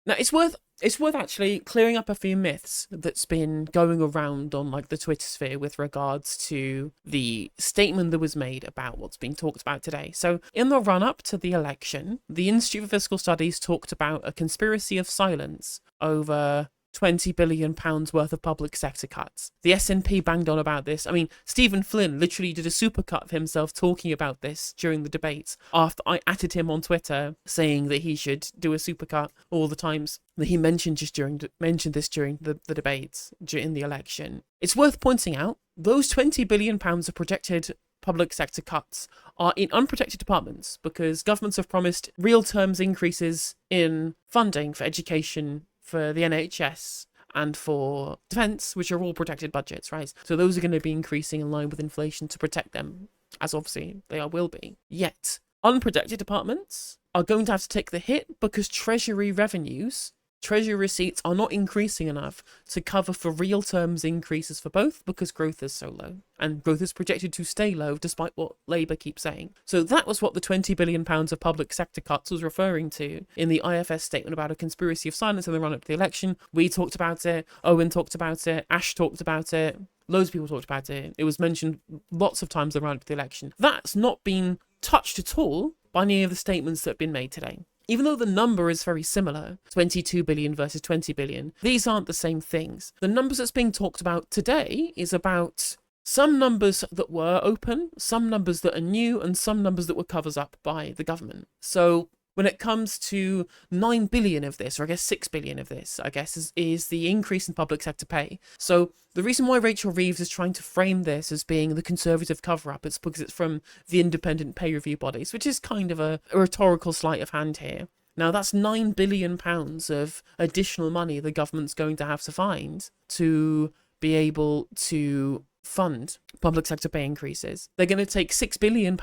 Now, it's worth actually clearing up a few myths that's been going around on like the Twitter sphere with regards to the statement that was made about what's being talked about today. So, in the run up to the election, the Institute for Fiscal Studies talked about a conspiracy of silence over £20 billion worth of public sector cuts. The SNP banged on about this. I mean, Stephen Flynn literally did a supercut of himself talking about this during the debates after I atted him on Twitter saying that he should do a supercut all the times that he mentioned this during the debates in the election. It's worth pointing out those £20 billion of projected public sector cuts are in unprotected departments because governments have promised real terms increases in funding for education, for the NHS, and for defence, which are all protected budgets, right? So those are going to be increasing in line with inflation to protect them, as obviously they will be. Yet, unprotected departments are going to have to take the hit because Treasury receipts are not increasing enough to cover for real terms increases for both because growth is so low. And growth is projected to stay low despite what Labour keeps saying. So that was what the £20 billion of public sector cuts was referring to in the IFS statement about a conspiracy of silence in the run-up to the election. We talked about it, Owen talked about it, Ash talked about it, loads of people talked about it. It was mentioned lots of times in the run-up to the election. That's not been touched at all by any of the statements that have been made today. Even though the number is very similar, 22 billion versus 20 billion, these aren't the same things. The numbers that's being talked about today is about some numbers that were open, some numbers that are new, and some numbers that were covered up by the government. So when it comes to 9 billion of this, or I guess 6 billion of this, I guess, is the increase in public sector pay. So the reason why Rachel Reeves is trying to frame this as being the Conservative cover-up is because it's from the independent pay review bodies, which is kind of a rhetorical sleight of hand here. Now, that's £9 billion of additional money the government's going to have to find to be able to fund public sector pay increases. They're going to take £6 billion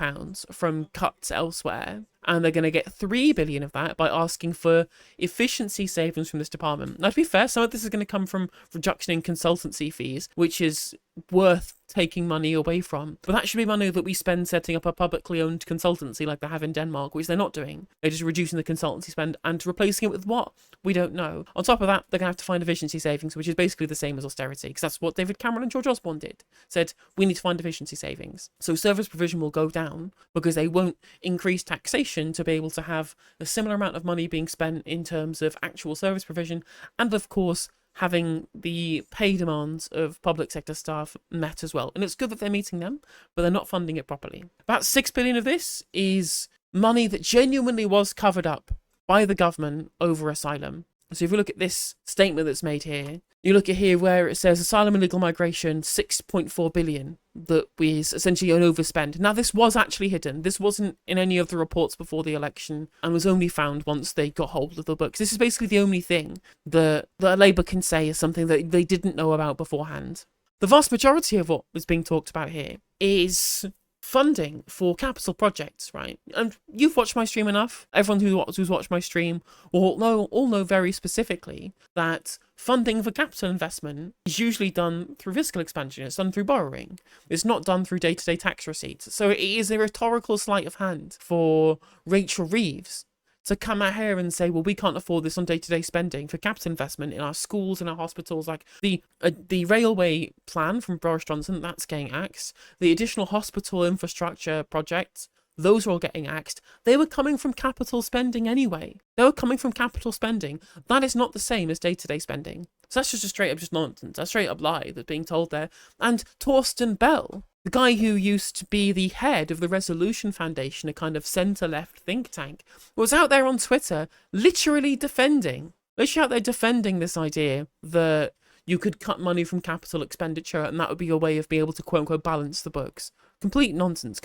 from cuts elsewhere, and they're going to get £3 billion of that by asking for efficiency savings from this department. Now, to be fair, some of this is going to come from reduction in consultancy fees, which is worth taking money away from. But that should be money that we spend setting up a publicly owned consultancy like they have in Denmark, which they're not doing. They're just reducing the consultancy spend and replacing it with what? We don't know. On top of that, they're going to have to find efficiency savings, which is basically the same as austerity, because that's what David Cameron and George Osborne did. Said, we need to find efficiency savings. So service provision will go down because they won't increase taxation to be able to have a similar amount of money being spent in terms of actual service provision, and of course having the pay demands of public sector staff met as well. And it's good that they're meeting them, but they're not funding it properly. About 6 billion of this is money that genuinely was covered up by the government over asylum. So if you look at this statement that's made here, you look at here where it says asylum and legal migration, 6.4 billion, that was essentially an overspend. Now, this was actually hidden. This wasn't in any of the reports before the election and was only found once they got hold of the books. This is basically the only thing that Labour can say is something that they didn't know about beforehand. The vast majority of what was being talked about here is funding for capital projects, right? And you've watched my stream enough. Everyone who's watched my stream will know very specifically that funding for capital investment is usually done through fiscal expansion. It's done through borrowing. It's not done through day-to-day tax receipts. So it is a rhetorical sleight of hand for Rachel Reeves to come out here and say, well, we can't afford this on day-to-day spending for capital investment in our schools and our hospitals. Like the railway plan from Boris Johnson, that's getting axed. The additional hospital infrastructure projects, those are all getting axed. They were coming from capital spending anyway. They were coming from capital spending. That is not the same as day-to-day spending. So that's just a straight up just nonsense. A straight up lie that's being told there. And Torsten Bell, the guy who used to be the head of the Resolution Foundation, a kind of centre-left think tank, was out there on Twitter literally defending this idea that you could cut money from capital expenditure and that would be a way of being able to quote-unquote balance the books. Complete nonsense.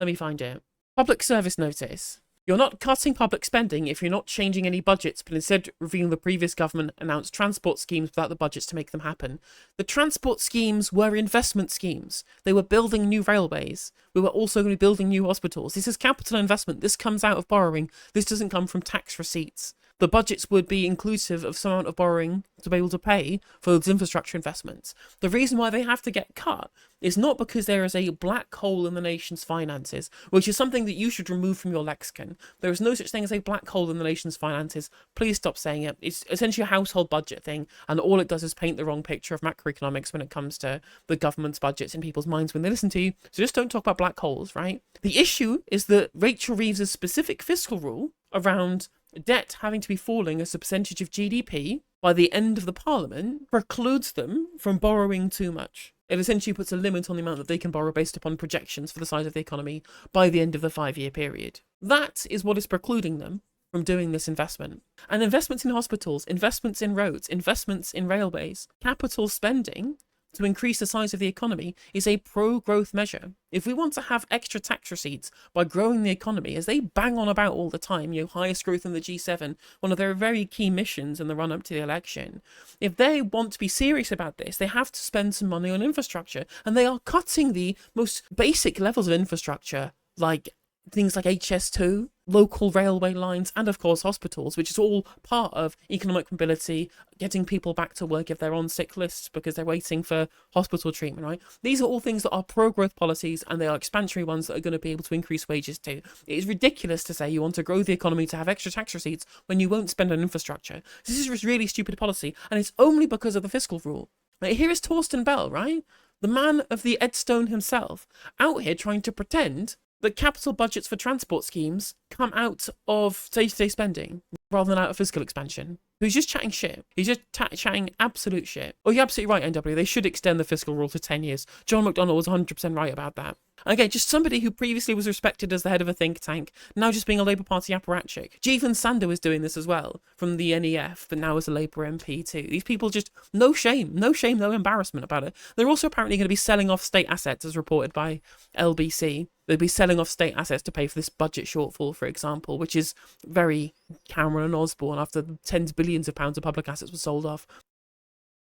Let me find it. Public service notice. You're not cutting public spending if you're not changing any budgets, but instead revealing the previous government announced transport schemes without the budgets to make them happen. The transport schemes were investment schemes. They were building new railways. We were also going to be building new hospitals. This is capital investment. This comes out of borrowing. This doesn't come from tax receipts. the budgets would be inclusive of some amount of borrowing to be able to pay for those infrastructure investments. The reason why they have to get cut is not because there is a black hole in the nation's finances, which is something that you should remove from your lexicon. There is no such thing as a black hole in the nation's finances. Please stop saying it. It's essentially a household budget thing, and all it does is paint the wrong picture of macroeconomics when it comes to the government's budgets in people's minds when they listen to you. So just don't talk about black holes, right? The issue is that Rachel Reeves' specific fiscal rule around debt having to be falling as a percentage of GDP by the end of the parliament precludes them from borrowing too much. It essentially puts a limit on the amount that they can borrow based upon projections for the size of the economy by the end of the 5-year period. That is what is precluding them from doing this investment. And investments in hospitals, investments in roads, investments in railways, capital spending to increase the size of the economy is a pro-growth measure. If we want to have extra tax receipts by growing the economy, as they bang on about all the time, highest growth in the G7, one of their very key missions in the run-up to the election, if they want to be serious about this, they have to spend some money on infrastructure. And they are cutting the most basic levels of infrastructure, like things like HS2, local railway lines, and of course hospitals, which is all part of economic mobility, getting people back to work if they're on sick lists because they're waiting for hospital treatment, right? These are all things that are pro-growth policies, and they are expansionary ones that are going to be able to increase wages too. It is ridiculous to say you want to grow the economy to have extra tax receipts when you won't spend on infrastructure. This is really stupid policy, and it's only because of the fiscal rule. Like, here is Torsten Bell, right? The man of the Edstone himself, out here trying to pretend that capital budgets for transport schemes come out of day-to-day spending rather than out of fiscal expansion. He's just chatting shit. He's just chatting absolute shit. Oh, you're absolutely right, NW. They should extend the fiscal rule to 10 years. John McDonnell was 100% right about that. Okay, just somebody who previously was respected as the head of a think tank, now just being a Labour Party apparatchik. Jeevan Sandhu is doing this as well, from the NEF, but now as a Labour MP too. These people just, no shame, no embarrassment about it. They're also apparently going to be selling off state assets, as reported by LBC. They'll be selling off state assets to pay for this budget shortfall, for example, which is very Cameron and Osborne after tens of billions of pounds of public assets were sold off.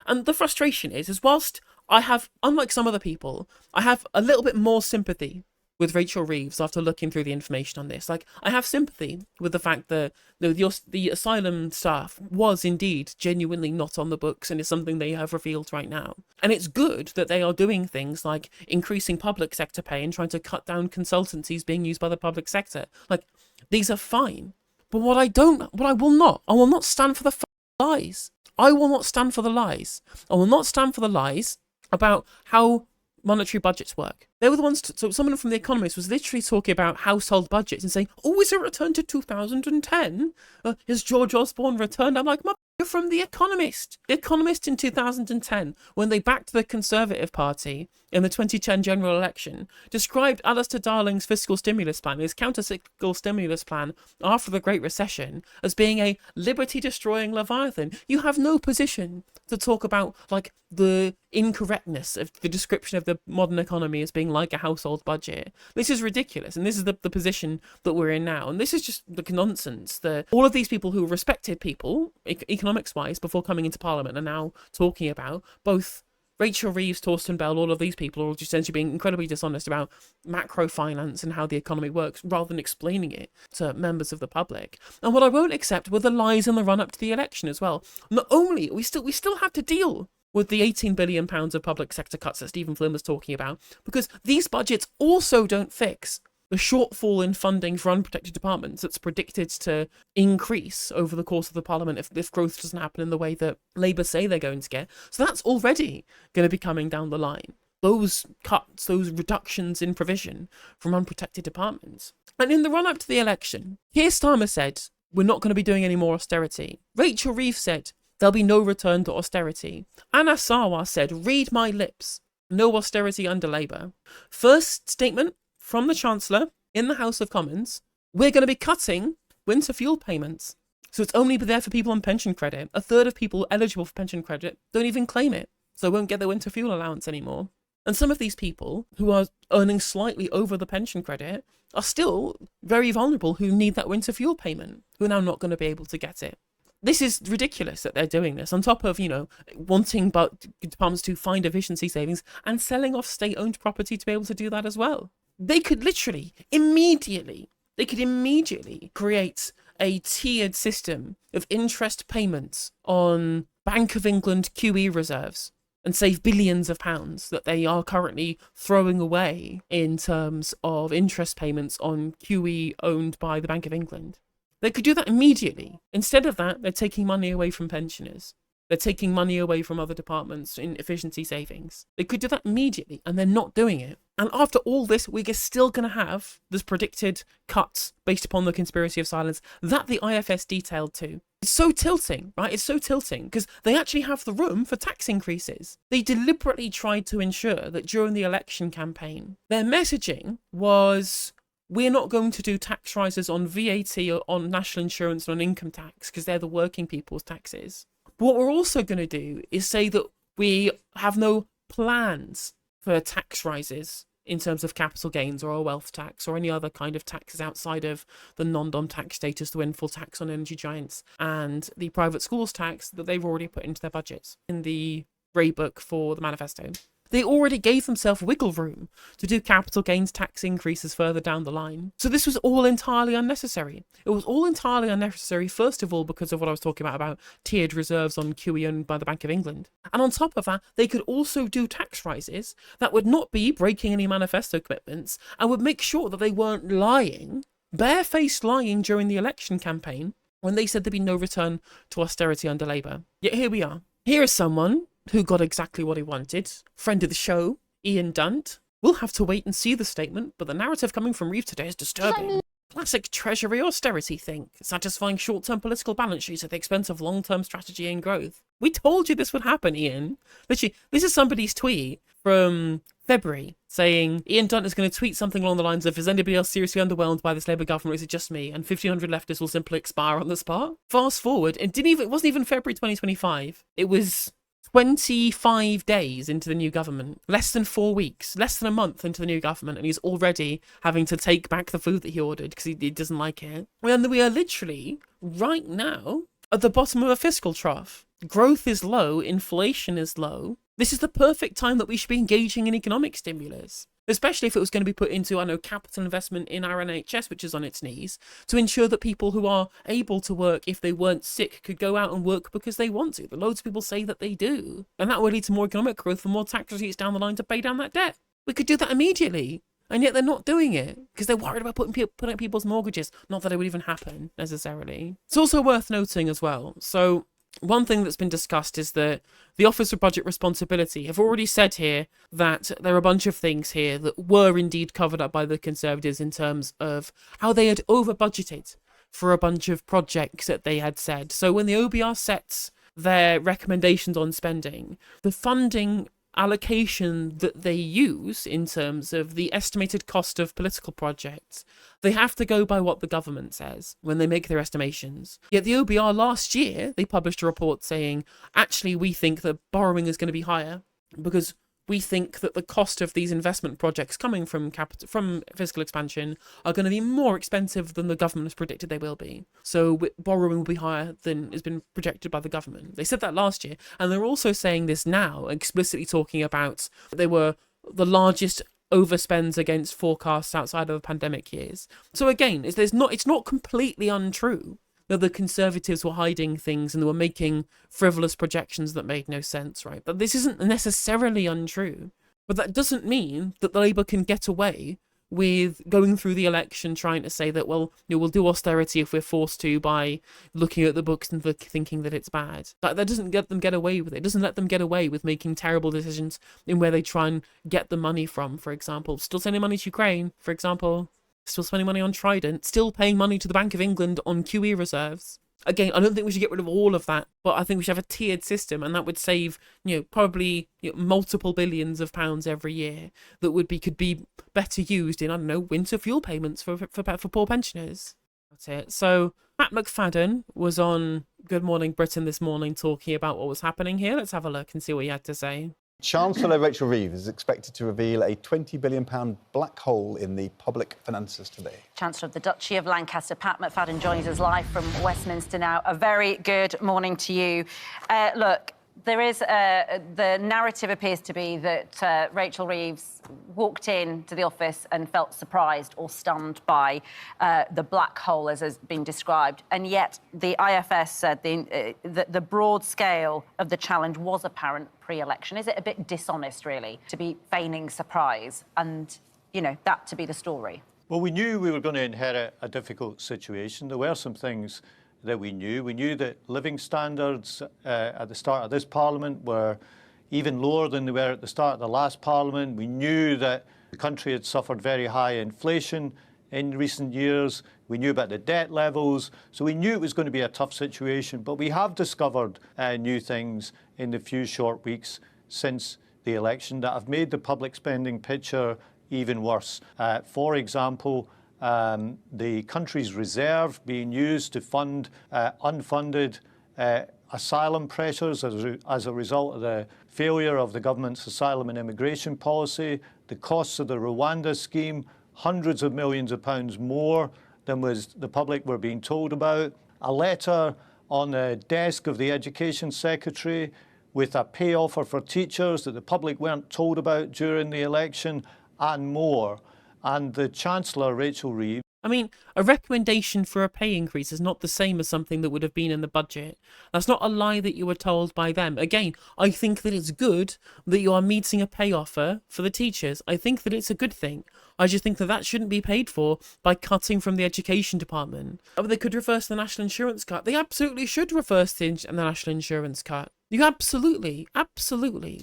And the frustration is whilst I have, unlike some other people, I have a little bit more sympathy with Rachel Reeves after looking through the information on this. Like, I have sympathy with the fact that the asylum staff was indeed genuinely not on the books and is something they have revealed right now. And it's good that they are doing things like increasing public sector pay and trying to cut down consultancies being used by the public sector. Like, these are fine. But I will not stand for the lies. I will not stand for the lies. I will not stand for the lies about how monetary budgets work. They were the ones, so someone from The Economist was literally talking about household budgets and saying, oh, is it returned to 2010? Is George Osborne returned? I'm like, you're from The Economist. The Economist in 2010, when they backed the Conservative Party in the 2010 general election, described Alistair Darling's fiscal stimulus plan, his counter-cyclical stimulus plan after the Great Recession, as being a liberty-destroying leviathan. You have no position to talk about, like, the incorrectness of the description of the modern economy as being like a household budget. This is ridiculous, and this is the position that we're in now. And this is just the nonsense. All of these people who were respected people, economics-wise, before coming into Parliament, are now talking about both Rachel Reeves, Torsten Bell, all of these people are just essentially being incredibly dishonest about macro finance and how the economy works, rather than explaining it to members of the public. And what I won't accept were the lies in the run-up to the election as well. Not only, we still have to deal with the £18 billion of public sector cuts that Stephen Flynn was talking about, because these budgets also don't fix the shortfall in funding for unprotected departments that's predicted to increase over the course of the Parliament if growth doesn't happen in the way that Labour say they're going to get. So that's already going to be coming down the line. Those cuts, those reductions in provision from unprotected departments. And in the run-up to the election, Keir Starmer said, we're not going to be doing any more austerity. Rachel Reeves said, there'll be no return to austerity. Anna Sarwar said, read my lips, no austerity under Labour. First statement from the Chancellor in the House of Commons, we're going to be cutting winter fuel payments. So it's only there for people on pension credit. A third of people eligible for pension credit don't even claim it, so they won't get their winter fuel allowance anymore. And some of these people who are earning slightly over the pension credit are still very vulnerable, who need that winter fuel payment, who are now not going to be able to get it. This is ridiculous that they're doing this, on top of, wanting departments to find efficiency savings and selling off state-owned property to be able to do that as well. They could literally, immediately create a tiered system of interest payments on Bank of England QE reserves and save billions of pounds that they are currently throwing away in terms of interest payments on QE owned by the Bank of England. They could do that immediately. Instead of that, they're taking money away from pensioners. They're taking money away from other departments in efficiency savings. They could do that immediately, and they're not doing it. And after all this, we're still going to have this predicted cuts based upon the conspiracy of silence that the IFS detailed too. It's so tilting, right? It's so tilting because they actually have the room for tax increases. They deliberately tried to ensure that during the election campaign, their messaging was, we're not going to do tax rises on VAT or on national insurance or on income tax because they're the working people's taxes. But what we're also going to do is say that we have no plans for tax rises in terms of capital gains or a wealth tax or any other kind of taxes outside of the non-dom tax status, the windfall tax on energy giants and the private schools tax that they've already put into their budgets in the grey book for the manifesto. They already gave themselves wiggle room to do capital gains tax increases further down the line. So this was all entirely unnecessary. It was all entirely unnecessary, first of all, because of what I was talking about tiered reserves on QE owned by the Bank of England. And on top of that, they could also do tax rises that would not be breaking any manifesto commitments and would make sure that they weren't lying, barefaced lying during the election campaign when they said there'd be no return to austerity under Labour. Yet here we are. Here is someone who got exactly what he wanted. Friend of the show, Ian Dunt. We'll have to wait and see the statement, but the narrative coming from Reeves today is disturbing. Classic Treasury austerity think, satisfying short-term political balance sheets at the expense of long-term strategy and growth. We told you this would happen, Ian. Literally, this is somebody's tweet from February saying Ian Dunt is going to tweet something along the lines of, is anybody else seriously underwhelmed by this Labour government, or is it just me? And 1,500 leftists will simply expire on the spot. Fast forward, it wasn't even February 2025. It was 25 days into the new government, less than 4 weeks, less than a month into the new government, and he's already having to take back the food that he ordered because he doesn't like it. And we are literally, right now, at the bottom of a fiscal trough. Growth is low, inflation is low. This is the perfect time that we should be engaging in economic stimulus, especially if it was going to be put into, capital investment in our NHS, which is on its knees, to ensure that people who are able to work if they weren't sick could go out and work because they want to. Loads of people say that they do. And that will lead to more economic growth and more tax receipts down the line to pay down that debt. We could do that immediately. And yet they're not doing it because they're worried about putting up people's mortgages. Not that it would even happen, necessarily. It's also worth noting as well. So one thing that's been discussed is that the Office of Budget Responsibility have already said here that there are a bunch of things here that were indeed covered up by the Conservatives in terms of how they had over-budgeted for a bunch of projects that they had said. So when the OBR sets their recommendations on spending, the funding allocation that they use in terms of the estimated cost of political projects, they have to go by what the government says when they make their estimations. Yet the OBR last year, they published a report saying, actually, we think that borrowing is going to be higher because we think that the cost of these investment projects coming from fiscal expansion are going to be more expensive than the government has predicted they will be. So borrowing will be higher than has been projected by the government. They said that last year, and they're also saying this now, explicitly talking about they were the largest overspends against forecasts outside of the pandemic years. So again, it's not completely untrue that the Conservatives were hiding things and they were making frivolous projections that made no sense, right? But this isn't necessarily untrue. But that doesn't mean that the Labour can get away with going through the election trying to say that, well, we'll do austerity if we're forced to by looking at the books and thinking that it's bad. That doesn't let them get away with it. It doesn't let them get away with making terrible decisions in where they try and get the money from, for example. Still sending money to Ukraine, for example. Still spending money on Trident, still paying money to the Bank of England on QE reserves. Again, I don't think we should get rid of all of that, but I think we should have a tiered system, and that would save, probably multiple billions of pounds every year that could be better used in, winter fuel payments for poor pensioners. That's it. So Matt McFadden was on Good Morning Britain this morning talking about what was happening here. Let's have a look and see what he had to say. Chancellor Rachel Reeves is expected to reveal a £20 billion black hole in the public finances today. Chancellor of the Duchy of Lancaster, Pat McFadden, joins us live from Westminster now. A very good morning to you. Look, There is the narrative appears to be that Rachel Reeves walked into the office and felt surprised or stunned by the black hole, as has been described, and yet the IFS said the broad scale of the challenge was apparent pre-election. Is it a bit dishonest, really, to be feigning surprise and, you know, that to be the story? Well, we knew we were going to inherit a difficult situation. There were some things that we knew. We knew that living standards at the start of this Parliament were even lower than they were at the start of the last Parliament. We knew that the country had suffered very high inflation in recent years. We knew about the debt levels. So we knew it was going to be a tough situation. But we have discovered new things in the few short weeks since the election that have made the public spending picture even worse. For example, the country's reserve being used to fund unfunded asylum pressures as a result of the failure of the government's asylum and immigration policy, the costs of the Rwanda scheme, hundreds of millions of pounds more than the public were being told about, a letter on the desk of the Education Secretary with a pay offer for teachers that the public weren't told about during the election, and more. And the Chancellor, Rachel Reeves, I mean, a recommendation for a pay increase is not the same as something that would have been in the budget. That's not a lie that you were told by them. Again, I think that it's good that you are meeting a pay offer for the teachers. I think that it's a good thing. I just think that that shouldn't be paid for by cutting from the education department. They could reverse the national insurance cut. They absolutely should reverse the national insurance cut. You absolutely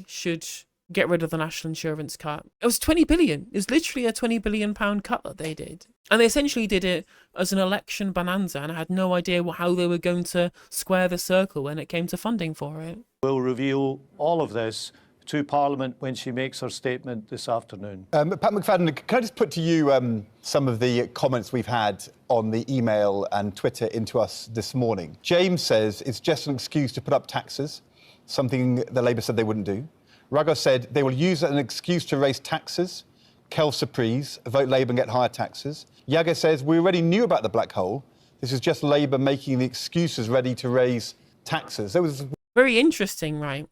should get rid of the national insurance cut. It was 20 billion. It was literally a 20 billion pound cut that they did. And they essentially did it as an election bonanza, and I had no idea how they were going to square the circle when it came to funding for it. will reveal all of this to Parliament when she makes her statement this afternoon. Pat McFadden, can I just put to you some of the comments we've had on the email and Twitter into us this morning? James says it's just an excuse to put up taxes, something the Labour said they wouldn't do. Ragos said they will use it as an excuse to raise taxes. Kel Surprise, vote Labour and get higher taxes. Yaga says we already knew about the black hole. This is just Labour making the excuses ready to raise taxes. That was very interesting, right?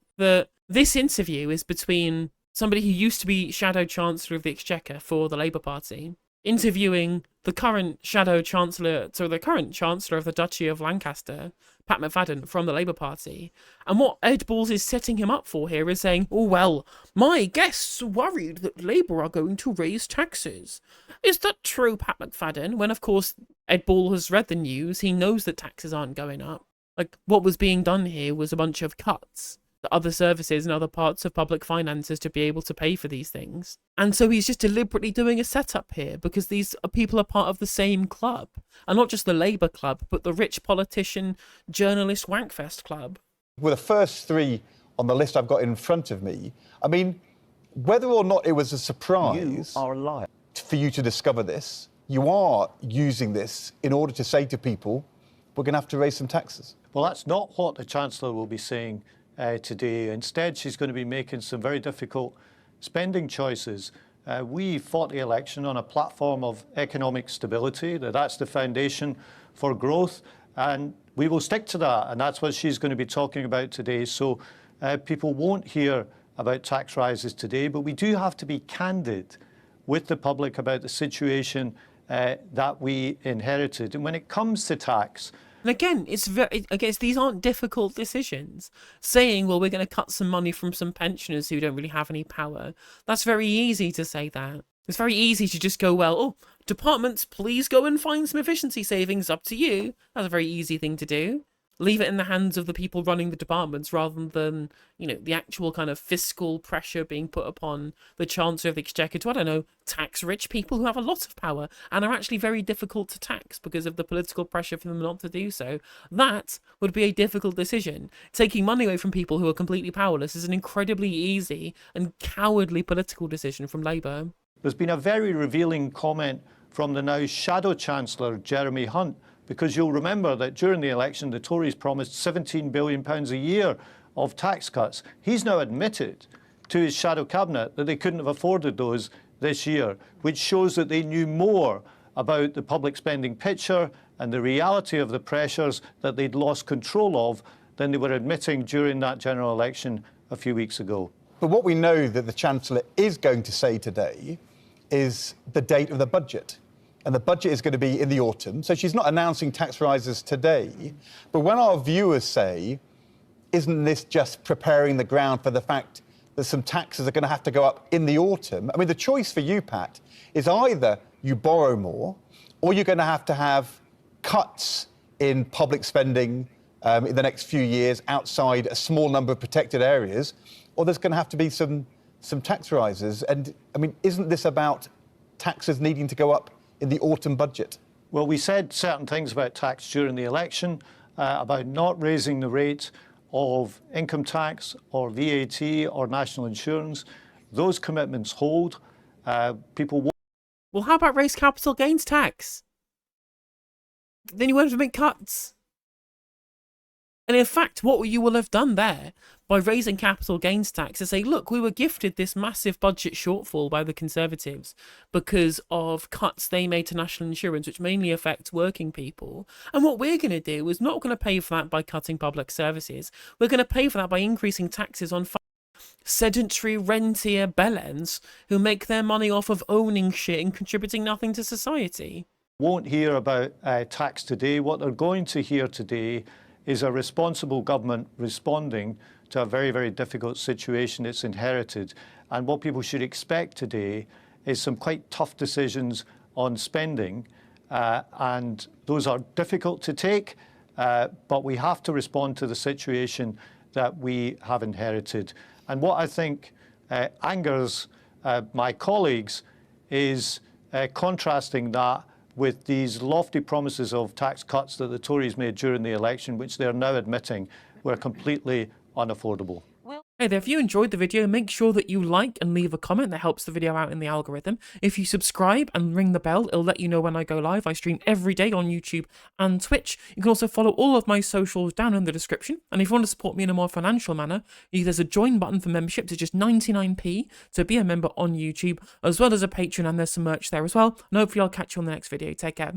This interview is between somebody who used to be Shadow Chancellor of the Exchequer for the Labour Party, interviewing the current Chancellor of the Duchy of Lancaster, Pat McFadden, from the Labour Party. And what Ed Balls is setting him up for here is saying, oh, well, my guests are worried that Labour are going to raise taxes. Is that true, Pat McFadden? When, of course, Ed Ball has read the news, he knows that taxes aren't going up. Like, what was being done here was a bunch of cuts to other services and other parts of public finances to be able to pay for these things. And so he's just deliberately doing a setup here because these people are part of the same club. And not just the Labour club, but the rich politician, journalist wankfest club. Well, the first three on the list I've got in front of me, I mean, whether or not it was a surprise You are a liar. for you to discover this, you are using this in order to say to people, we're going to have to raise some taxes. Well, that's not what the Chancellor will be saying today. Instead, she's going to be making some very difficult spending choices. We fought the election on a platform of economic stability, that's the foundation for growth, and we will stick to that, and that's what she's going to be talking about today. So people won't hear about tax rises today, but we do have to be candid with the public about the situation that we inherited. And when it comes to tax, and again, these aren't difficult decisions. Saying, well, we're going to cut some money from some pensioners who don't really have any power. That's very easy to say that. It's very easy to just go, well, oh, departments, please go and find some efficiency savings, up to you. That's a very easy thing to do. Leave it in the hands of the people running the departments rather than, the actual kind of fiscal pressure being put upon the Chancellor of the Exchequer to, I don't know, tax rich people who have a lot of power and are actually very difficult to tax because of the political pressure for them not to do so. That would be a difficult decision. Taking money away from people who are completely powerless is an incredibly easy and cowardly political decision from Labour. There's been a very revealing comment from the now Shadow Chancellor, Jeremy Hunt, because you'll remember that during the election, the Tories promised £17 billion a year of tax cuts. He's now admitted to his shadow cabinet that they couldn't have afforded those this year, which shows that they knew more about the public spending picture and the reality of the pressures that they'd lost control of than they were admitting during that general election a few weeks ago. But what we know that the Chancellor is going to say today is the date of the budget. And the budget is going to be in the autumn. So she's not announcing tax rises today. But when our viewers say, isn't this just preparing the ground for the fact that some taxes are going to have to go up in the autumn? I mean, the choice for you, Pat, is either you borrow more or you're going to have cuts in public spending in the next few years outside a small number of protected areas, or there's going to have to be some tax rises. And, I mean, isn't this about taxes needing to go up in the autumn budget? Well, we said certain things about tax during the election, about not raising the rate of income tax or VAT or national insurance. Those commitments hold. People won't. Well, how about raise capital gains tax? Then you won't have to make cuts. And in fact, what you will have done there by raising capital gains tax is say, look, we were gifted this massive budget shortfall by the Conservatives because of cuts they made to national insurance, which mainly affects working people. And what we're going to do is not going to pay for that by cutting public services. We're going to pay for that by increasing taxes on sedentary rentier bellends who make their money off of owning shit and contributing nothing to society. Won't hear about tax today. What they're going to hear today is a responsible government responding to a very, very difficult situation it's inherited. And what people should expect today is some quite tough decisions on spending. And those are difficult to take, but we have to respond to the situation that we have inherited. And what I think angers my colleagues is contrasting that with these lofty promises of tax cuts that the Tories made during the election, which they're now admitting were completely unaffordable. Hey there, if you enjoyed the video, make sure that you like and leave a comment. That helps the video out in the algorithm. If you subscribe and ring the bell, it'll let you know when I go live. I stream every day on YouTube and Twitch. You can also follow all of my socials down in the description. And if you want to support me in a more financial manner, there's a join button for memberships. It's just 99p to be a member on YouTube, as well as a Patreon, and there's some merch there as well. And hopefully I'll catch you on the next video. Take care.